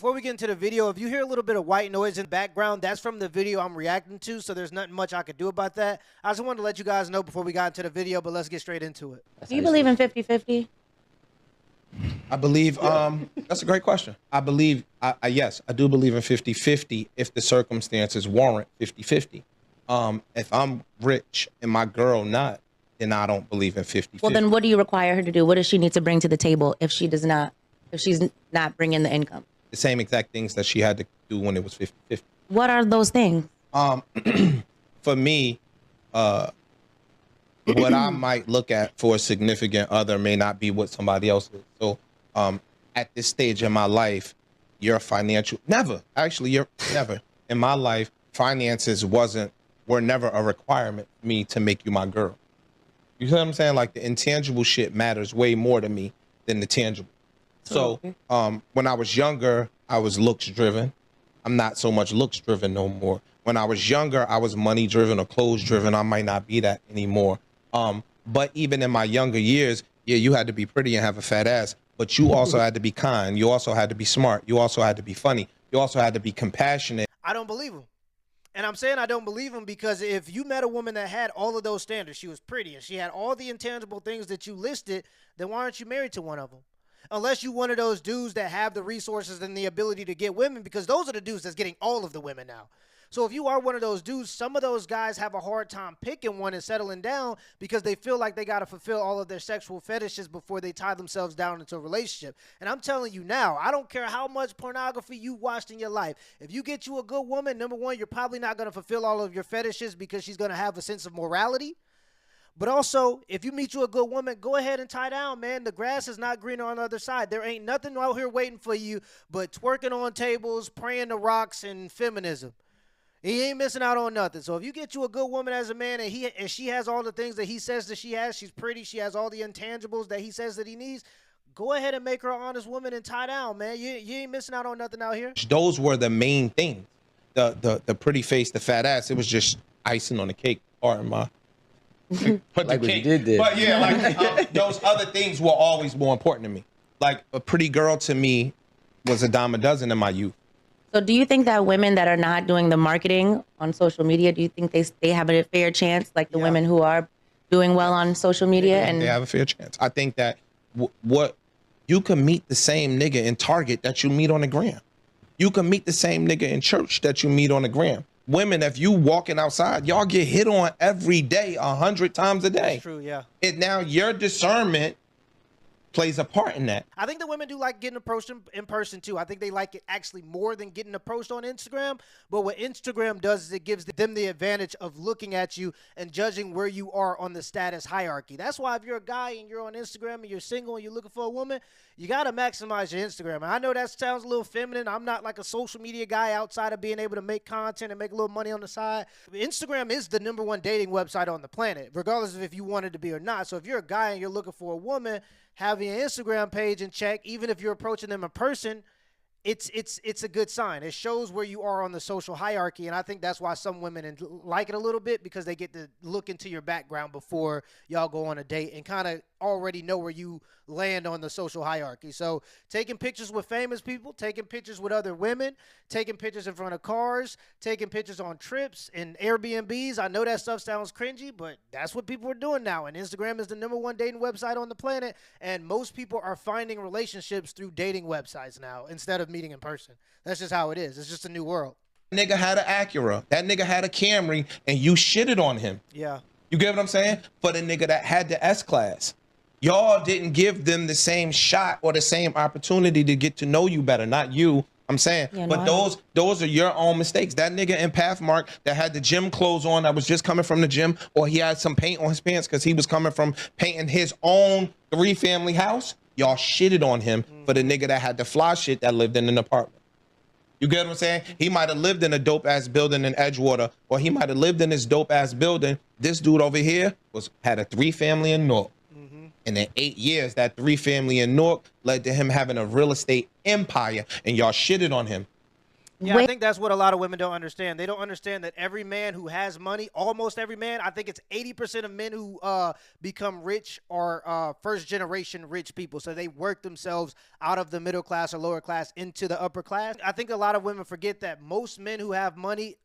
before we get into the video, if you hear a little bit of white noise in the background, that's from the video I'm reacting to, so there's nothing much I could do about that. I just wanted to let you guys know before we got into the video, but let's get straight into it. Do you believe in 50-50? I believe, that's a great question. I believe, yes, I do believe in 50-50 if the circumstances warrant 50-50. If I'm rich and my girl not, then I don't believe in 50-50. Well, then what do you require her to do? What does she need to bring to the table if she's not bringing the income? The same exact things that she had to do when it was 50-50. What are those things? For me, what I might look at for a significant other may not be what somebody else is. So at this stage in my life, your financial, never in my life, finances were never a requirement for me to make you my girl. You see what I'm saying? Like, the intangible shit matters way more to me than the tangible. So when I was younger, I was looks driven. I'm not so much looks driven no more. When I was younger, I was money driven or clothes driven. I might not be that anymore. But even in my younger years, yeah, you had to be pretty and have a fat ass, but you also had to be kind. You also had to be smart. You also had to be funny. You also had to be compassionate. I don't believe him. And I'm saying I don't believe him because if you met a woman that had all of those standards, she was pretty and she had all the intangible things that you listed, then why aren't you married to one of them? Unless you one of those dudes that have the resources and the ability to get women, because those are the dudes that's getting all of the women now. So if you are one of those dudes, some of those guys have a hard time picking one and settling down because they feel like they got to fulfill all of their sexual fetishes before they tie themselves down into a relationship. And I'm telling you now, I don't care how much pornography you watched in your life. If you get you a good woman, number one, you're probably not going to fulfill all of your fetishes because she's going to have a sense of morality. But also, if you meet you a good woman, go ahead and tie down, man. The grass is not greener on the other side. There ain't nothing out here waiting for you but twerking on tables, praying to rocks, and feminism. He ain't missing out on nothing. So if you get you a good woman as a man and she has all the things that he says that she has, she's pretty, she has all the intangibles that he says that he needs, go ahead and make her an honest woman and tie down, man. You ain't missing out on nothing out here. Those were the main things. The pretty face, the fat ass, it was just icing on the cake. Pardon my... But like the what cake, you did there. But yeah, like those other things were always more important to me. Like, a pretty girl to me was a dime a dozen in my youth. So do you think that women that are not doing the marketing on social media, do you think they have a fair chance, like the women who are doing well on social media? And they have a fair chance. I think that what you can meet the same nigga in Target that you meet on the gram. You can meet the same nigga in church that you meet on the gram. Women, if you walking outside, y'all get hit on every day, 100 times a day. That's true, yeah. And now your discernment plays a part in that. I think the women do like getting approached in person too. I think they like it actually more than getting approached on Instagram. But what Instagram does is it gives them the advantage of looking at you and judging where you are on the status hierarchy. That's why if you're a guy and you're on Instagram and you're single and you're looking for a woman, you got to maximize your Instagram. And I know that sounds a little feminine. I'm not like a social media guy outside of being able to make content and make a little money on the side. Instagram is the #1 dating website on the planet, regardless of if you wanted to be or not. So if you're a guy and you're looking for a woman, having an Instagram page in check, even if you're approaching them in person, it's a good sign. It shows where you are on the social hierarchy, and I think that's why some women like it a little bit, because they get to look into your background before y'all go on a date and kind of already know where you land on the social hierarchy. So taking pictures with famous people, taking pictures with other women, taking pictures in front of cars, taking pictures on trips and Airbnbs. I know that stuff sounds cringy, but that's what people are doing now. And Instagram is the #1 dating website on the planet. And most people are finding relationships through dating websites now instead of meeting in person. That's just how it is. It's just a new world. That nigga had an Acura. That nigga had a Camry, and you shitted on him. Yeah. You get what I'm saying? For the nigga that had the S-Class. Y'all didn't give them the same shot or the same opportunity to get to know you better. Not you, I'm saying. Yeah, but those are your own mistakes. That nigga in Pathmark that had the gym clothes on that was just coming from the gym, or he had some paint on his pants because he was coming from painting his own 3-family house, y'all shitted on him for the nigga that had the fly shit that lived in an apartment. You get what I'm saying? He might have lived in a dope-ass building in Edgewater, or he might have lived in this dope-ass building. This dude over here had a 3-family in Newark. And in 8 years, that 3-family in Newark led to him having a real estate empire, and y'all shitted on him. Yeah, I think that's what a lot of women don't understand. They don't understand that every man who has money, almost every man, I think it's 80% of men who become rich are first generation rich people. So they work themselves out of the middle class or lower class into the upper class. I think a lot of women forget that most men who have money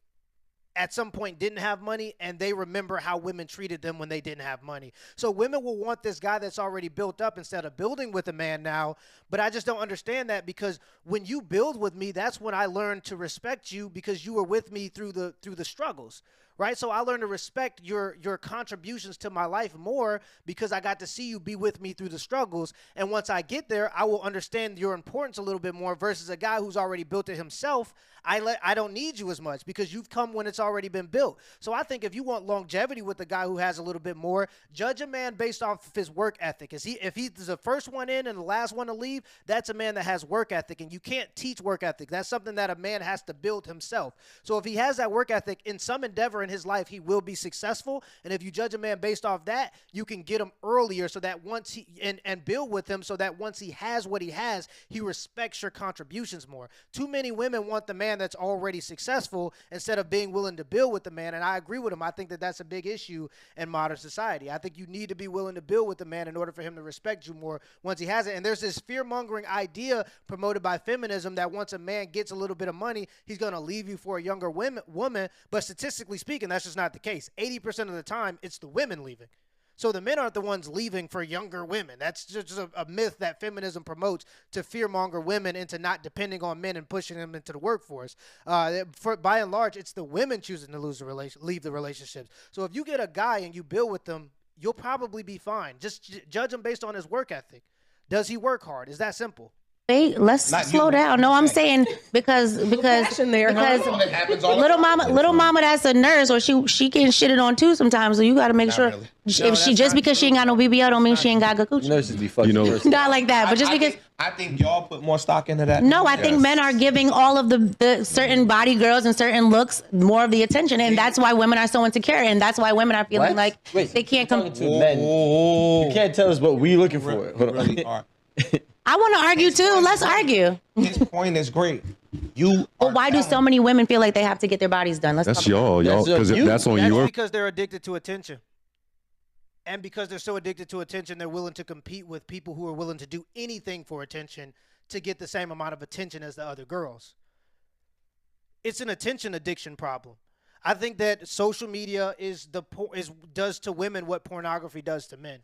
at some point didn't have money, and they remember how women treated them when they didn't have money. So women will want this guy that's already built up instead of building with a man now. But I just don't understand that, because when you build with me, that's when I learned to respect you, because you were with me through the struggles. Right? So I learned to respect your contributions to my life more, because I got to see you be with me through the struggles. And once I get there, I will understand your importance a little bit more, versus a guy who's already built it himself. I don't need you as much, because you've come when it's already been built. So I think if you want longevity with a guy who has a little bit more, judge a man based off of his work ethic. If he's the first one in and the last one to leave, that's a man that has work ethic, and you can't teach work ethic. That's something that a man has to build himself. So if he has that work ethic in some endeavor in his life, he will be successful. And if you judge a man based off that, you can get him earlier, so that once he and build with him, so that once he has what he has, he respects your contributions more. Too many women want the man that's already successful instead of being willing to build with the man. And I agree with him. I think that that's a big issue in modern society. I think you need to be willing to build with the man in order for him to respect you more once he has it. And there's this fear-mongering idea promoted by feminism that once a man gets a little bit of money, he's going to leave you for a younger woman. But statistically speaking, that's just not the case. 80% of the time, it's the women leaving. So the men aren't the ones leaving for younger women. That's just a myth that feminism promotes to fearmonger women into not depending on men and pushing them into the workforce. By and large, it's the women choosing to leave the relationships. So if you get a guy and you build with them, you'll probably be fine. Just judge him based on his work ethic. Does he work hard? Is that simple? Let's slow down. No, I'm saying because little mama that's a nurse, or she getting shitted on too sometimes. So you got to make sure if she just because she ain't got no BBL don't mean she ain't got good coochie. Nurses be fucking, not like that. But just because I think y'all put more stock into that. No, I think men are giving all of the certain body girls and certain looks more of the attention, and that's why women are so insecure, and that's why women are feeling like they can't come to men. You can't tell us what we looking for. Hold on. I want to argue too. Let's argue. His point is great. But why do so many women feel like they have to get their bodies done? That's y'all, because that's on you. That's because they're addicted to attention. And because they're so addicted to attention, they're willing to compete with people who are willing to do anything for attention to get the same amount of attention as the other girls. It's an attention addiction problem. I think that social media does to women what pornography does to men.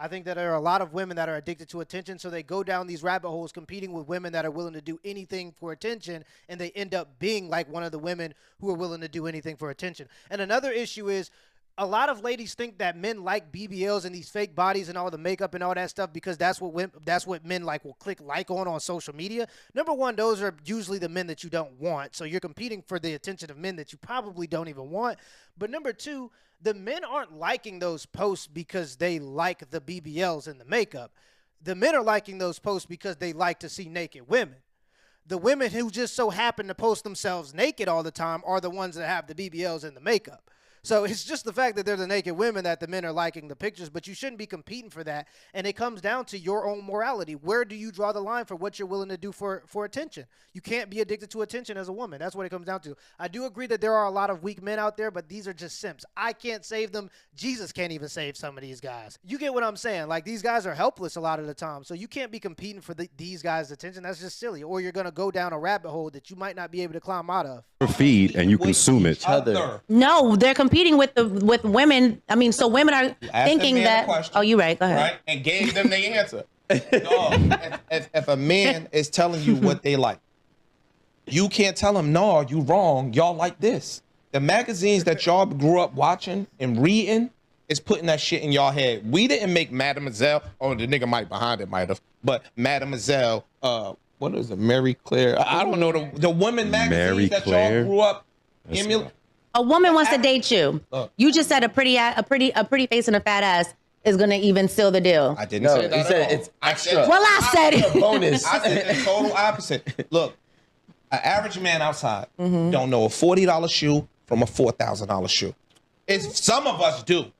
I think that there are a lot of women that are addicted to attention, so they go down these rabbit holes competing with women that are willing to do anything for attention, and they end up being like one of the women who are willing to do anything for attention. And another issue is a lot of ladies think that men like BBLs and these fake bodies and all the makeup and all that stuff because that's what men like will click like on social media. Number one, those are usually the men that you don't want, so you're competing for the attention of men that you probably don't even want. But number two, the men aren't liking those posts because they like the BBLs and the makeup. The men are liking those posts because they like to see naked women. The women who just so happen to post themselves naked all the time are the ones that have the BBLs and the makeup. So it's just the fact that they're the naked women that the men are liking the pictures, but you shouldn't be competing for that. And it comes down to your own morality. Where do you draw the line for what you're willing to do for attention? You can't be addicted to attention as a woman. That's what it comes down to. I do agree that there are a lot of weak men out there, but these are just simps. I can't save them. Jesus can't even save some of these guys. You get what I'm saying? Like, these guys are helpless a lot of the time. So you can't be competing for these guys' attention. That's just silly. Or you're going to go down a rabbit hole that you might not be able to climb out of. Feed and you consume it. No, they're competing with women. I mean, so women are thinking that. Oh, you're right. Go ahead. Right? And gave them the answer. If a man is telling you what they like, you can't tell them, no, you wrong. Y'all like this. The magazines that y'all grew up watching and reading is putting that shit in y'all head. We didn't make Mademoiselle. Oh, the nigga might behind it might have. But Mademoiselle, what is it? Mary Claire. I don't know the women magazines that y'all grew up emulating. A woman wants to date you. You just said a pretty face and a fat ass is gonna even seal the deal. I didn't say that. He said it's extra. Well, I said it. Bonus. I said the total opposite. Look, an average man outside don't know a $40 shoe from a $4,000 shoe. Some of us do.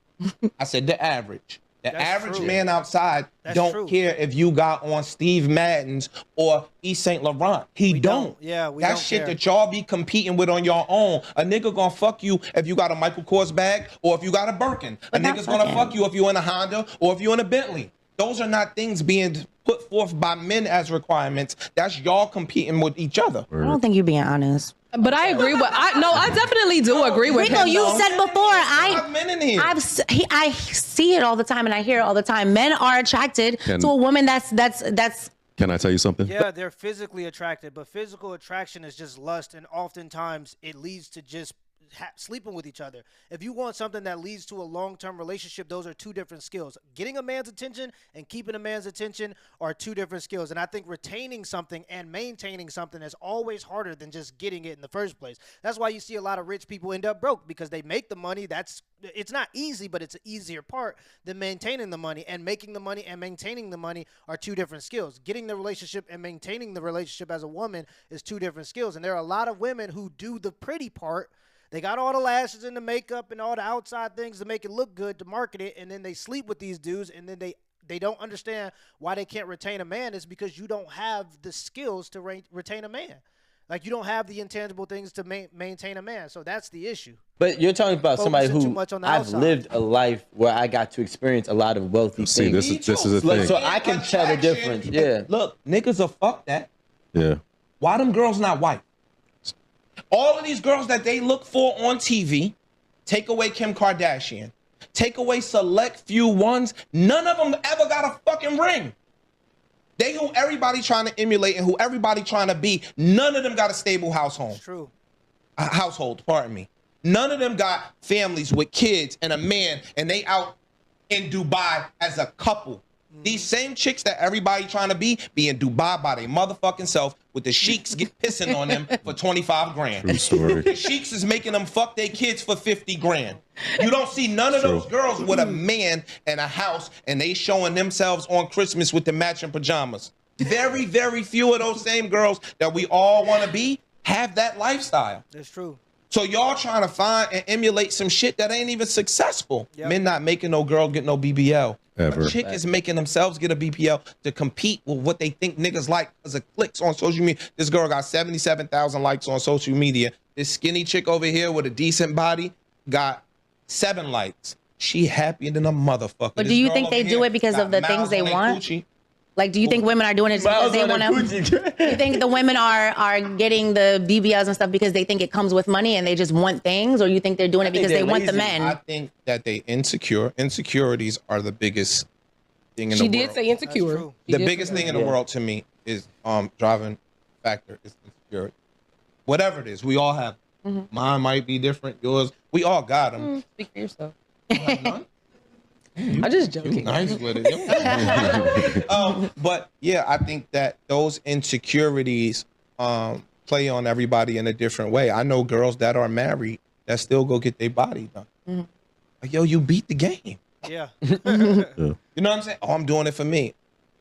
I said the average. The That's average true. man outside That's don't true. care if you got on Steve Madden's or Yves Saint Laurent. He don't. Yeah, we That's don't shit care. that y'all be competing with on your own. A nigga gonna fuck you if you got a Michael Kors bag or if you got a Birkin. A nigga's gonna fuck you if you in a Honda or if you in a Bentley. Those are not things being put forth by men as requirements. That's y'all competing with each other. I don't think you're being honest. But I agree with I definitely do agree with Rico, him. you said before I see it all the time and I hear it all the time. Men are attracted to a woman that's. Can I tell you something? Yeah, they're physically attracted, but physical attraction is just lust, and oftentimes it leads to just sleeping with each other. If you want something that leads to a long-term relationship, those are two different skills. Getting a man's attention and keeping a man's attention are two different skills. And I think retaining something and maintaining something is always harder than just getting it in the first place. That's why you see a lot of rich people end up broke, because they make the money. It's not easy, but it's an easier part than maintaining the money. And making the money and maintaining the money are two different skills. Getting the relationship and maintaining the relationship as a woman is two different skills. And there are a lot of women who do the pretty part. They got all the lashes and the makeup and all the outside things to make it look good, to market it, and then they sleep with these dudes, and then they don't understand why they can't retain a man. It's because you don't have the skills to retain a man. Like, you don't have the intangible things to maintain a man. So that's the issue. But you're talking about somebody Focusing too who much on the I've outside. lived a life where I got to experience a lot of wealthy See, things. this is a thing. So I can tell the difference. Yeah. Look, niggas are fuck that. Yeah. Why them girls not white? All of these girls that they look for on TV, take away Kim Kardashian, take away select few ones, none of them ever got a fucking ring. They who everybody trying to emulate and who everybody trying to be, none of them got a stable household. It's true. Household, pardon me. None of them got families with kids and a man, and they out in Dubai as a couple. These same chicks that everybody trying to be in Dubai by their motherfucking self, with the sheiks get pissing on them for 25 grand. True story. The sheiks is making them fuck their kids for 50 grand. You don't see none of those girls with a man and a house, and they showing themselves on Christmas with the matching pajamas. Very, very few of those same girls that we all want to be have that lifestyle. That's true. So y'all trying to find and emulate some shit that ain't even successful. Yep. Men not making no girl get no BBL. Ever. A chick is making themselves get a BBL to compete with what they think niggas like because of clicks on social media. This girl got 77,000 likes on social media. This skinny chick over here with a decent body got 7 likes. She happier than a motherfucker. But do you think they do it because of the things they want? Like, do you think women are doing it because they want to? Do you think the women are getting the BBLs and stuff because they think it comes with money and they just want things, or you think they're doing it because they want the men? I think that they insecure. Insecurities are the biggest thing in the world. She did say insecure. The biggest thing in the world to me is driving factor is insecurity. Whatever it is, we all have. Mine might be different. Yours, we all got them. Speak for yourself. You have none? I'm just joking. You nice with it. But yeah, I think that those insecurities play on everybody in a different way. I know girls that are married that still go get their body done. Like, yo, you beat the game. Yeah. You know what I'm saying? Oh, I'm doing it for me.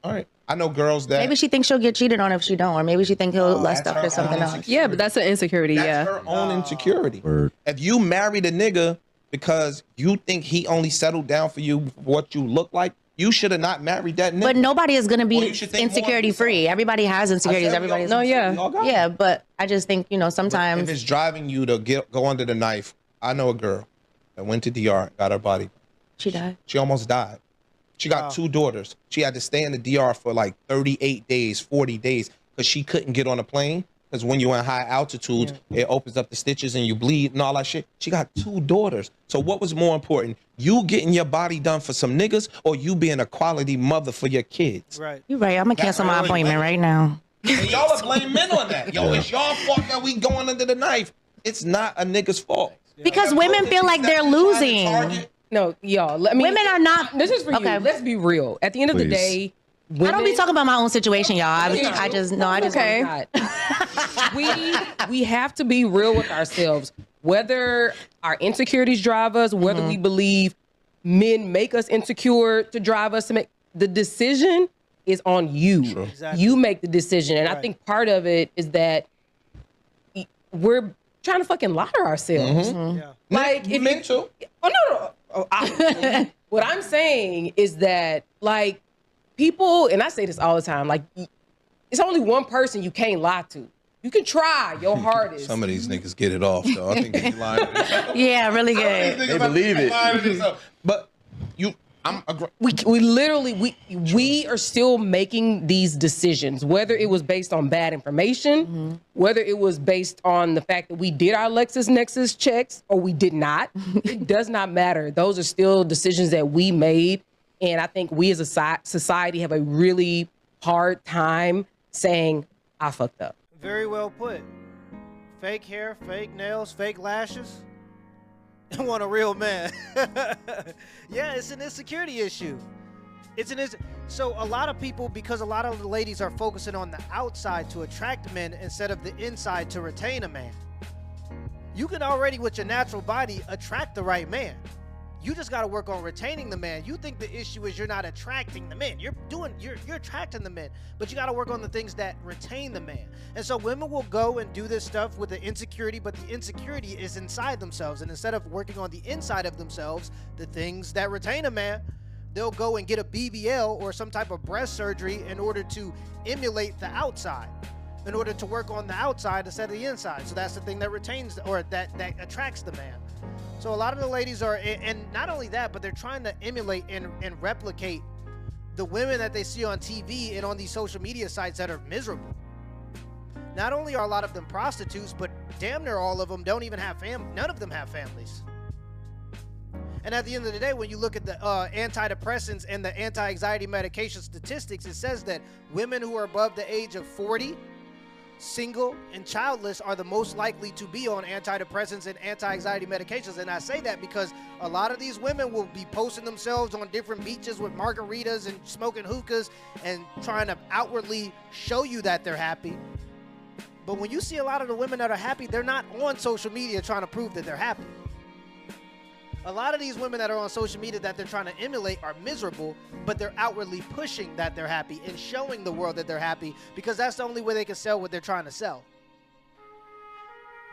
All right. I know girls that Maybe she thinks she'll get cheated on if she don't, or maybe she thinks he'll lust that's after her something own else. insecurity. Yeah, but that's an insecurity. That's her own insecurity. Word. If you married a nigga because you think he only settled down for you for what you look like, you should have not married that nigga. But nobody is going to Or be you should think more of insecurity free. Everybody has insecurities. Everybody's yeah, but I just think, you know, sometimes if it's driving you to go under the knife, I know a girl that went to DR, got her body. she died. She almost died. She got 2 daughters. She had to stay in the DR for like 38 days, 40 days, because she couldn't get on a plane. Because when you're in high altitudes, it opens up the stitches and you bleed and all that shit. She got 2 daughters. So what was more important? You getting your body done for some niggas, or you being a quality mother for your kids? Right. You're right. I'm going to cancel my appointment right now. And y'all are blaming men on that. Yo, it's y'all fault that we going under the knife. It's not a nigga's fault. Because women feel like they're losing. No, y'all. I mean, Women are not. This is for you. Let's be real. At the end of the day, I don't be talking about my own situation, y'all. I just okay. We have to be real with ourselves. Whether our insecurities drive us, whether we believe men make us insecure to drive us to make the decision is on you. Exactly. You make the decision, and I think part of it is that we're trying to fucking lie to ourselves. Yeah. Like if men too. Oh no. What I'm saying is that, like, people, and I say this all the time, like, it's only one person you can't lie to. You can try your hardest. Some of these niggas get it off, though. I think they lying. Yeah, really good. They believe it. But we are still making these decisions, whether it was based on bad information, whether it was based on the fact that we did our LexisNexis checks or we did not. It does not matter. Those are still decisions that we made. And I think we as a society have a really hard time saying, I fucked up. Very well put. Fake hair, fake nails, fake lashes. I want a real man. Yeah, it's an insecurity issue. So a lot of people, because a lot of the ladies are focusing on the outside to attract men instead of the inside to retain a man. You can already, with your natural body, attract the right man. You just got to work on retaining the man. You think the issue is you're not attracting the men. You're attracting the men, but you got to work on the things that retain the man. And so women will go and do this stuff with the insecurity, but the insecurity is inside themselves. And instead of working on the inside of themselves, the things that retain a man, they'll go and get a BBL or some type of breast surgery in order to emulate the outside, in order to work on the outside instead of the inside. So that's the thing that retains, or that attracts the man. So a lot of the ladies are, and not only that, but they're trying to emulate and replicate the women that they see on TV and on these social media sites that are miserable. Not only are a lot of them prostitutes, but damn near all of them don't even have none of them have families. And at the end of the day, when you look at the antidepressants and the anti-anxiety medication statistics, it says that women who are above the age of 40, single and childless, are the most likely to be on antidepressants and anti-anxiety medications. And I say that because a lot of these women will be posting themselves on different beaches with margaritas and smoking hookahs and trying to outwardly show you that they're happy. But when you see a lot of the women that are happy, they're not on social media trying to prove that they're happy. A lot of these women that are on social media that they're trying to emulate are miserable, but they're outwardly pushing that they're happy and showing the world that they're happy, because that's the only way they can sell what they're trying to sell.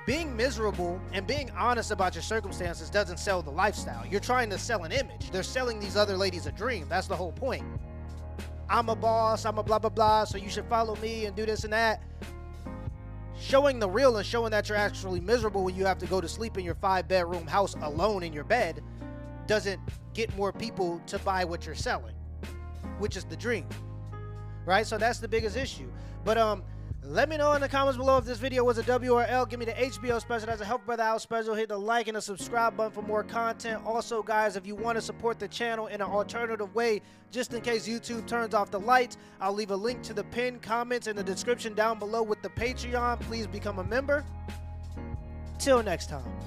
Being miserable and being honest about your circumstances doesn't sell the lifestyle. You're trying to sell an image. They're selling these other ladies a dream. That's the whole point. I'm a boss, I'm a blah, blah, blah, so you should follow me and do this and that. Showing the real and showing that you're actually miserable when you have to go to sleep in your 5-bedroom house alone in your bed doesn't get more people to buy what you're selling, which is the dream, right? So that's the biggest issue. But let me know in the comments below if this video was a W or L. Give me the HBO special. That's a Help Brother Out special. Hit the like and the subscribe button for more content. Also, guys, if you want to support the channel in an alternative way, just in case YouTube turns off the lights, I'll leave a link to the pinned comments in the description down below with the Patreon. Please become a member. Till next time.